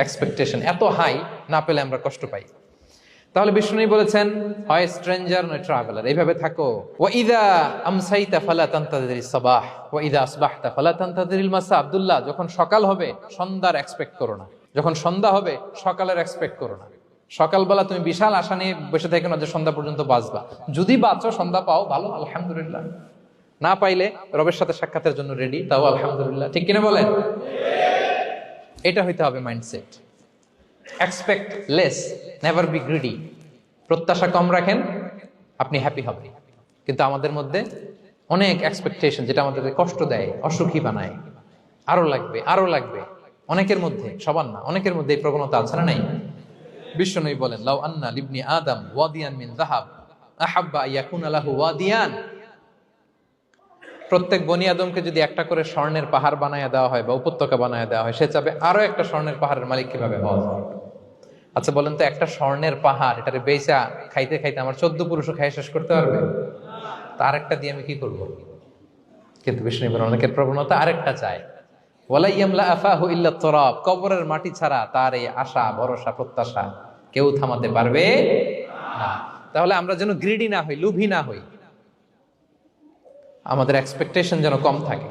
Expectation এত high, না পেলে আমরা কষ্ট পাই। তাহলে বিষ্ণু বলেছেন, হয় স্ট্রেঞ্জার নয় ট্রাভেলার, এইভাবে থাকো। ওয়া ইযা আমসাইতা ফালা তানতাযিরিস সাবাহ ওয়া ইযা আসবাহতা ফালা তানতাযিরিল মাসা। আব্দুল্লাহ, যখন সকাল হবে সন্ধ্যার এক্সপেক্ট করো না, যখন সন্ধ্যা হবে সকালের এক্সপেক্ট করো না। সকালবেলা তুমি বিশাল আশা নিয়ে বসে থেকো না যে সন্ধ্যা পর্যন্ত বাঁচবা। যদি বাঁচো, সন্ধ্যা পাও, ভালো, আলহামদুলিল্লাহ। না পাইলে রবের সাথে সাক্ষাতের জন্য রেডি, তাও আলহামদুলিল্লাহ। ঠিক কিনা বলেন? এটা হইতে হবে mindset. Expect less, never be greedy. প্রত্যাশা কম রাখেন, আপনি হ্যাপি হবেন। কিন্তু আমাদের মধ্যে অনেক এক্সপেকটেশন, যেটা আমাদেরকে কষ্ট দেয়, অসুখী বানায়। আরো লাগবে, আরো লাগবে। অনেকের মধ্যে, সবার না, অনেকের মধ্যে এই প্রবণতা আছে না নাই? বিশ্বনবী বলেন, লাউ আন্না লিবনি আদম ওয়াদিয়ান মিন যাহাব আহাব্বা ইয়াকুনা লাহু ওয়াদিয়ান। প্রত্যেক বনি আদমকে যদি একটা করে স্বর্ণের পাহাড় বানায় দেওয়া হয় বা উপত্যকা বানায় দেওয়া হয়, সে চাবে আরো একটা স্বর্ণের পাহাড়ের মালিক কিভাবে হওয়া যায়। আচ্ছা বলেন তো, একটা স্বর্ণের পাহাড়, এটারে বেচা খাইতে খাইতে আমার 14 পুরুষও খাই শেষ করতে পারবে? তার একটা দিয়ে আমি কি করব? কিন্তু বিষ্ণু বলেন, অনেকের প্রবণতা আরেকটা চায়। ওয়ালা ইয়ামলা আফাহু ইল্লা তুরাব। কবরের মাটি ছাড়া তার এই আশা, ভরসা, প্রত্যাশা কেউ থামাতে পারবে না। তাহলে আমরা যেন গ্রিডি না হই, লোভী না হই, আমাদের এক্সপেকটেশন যেন কম থাকে।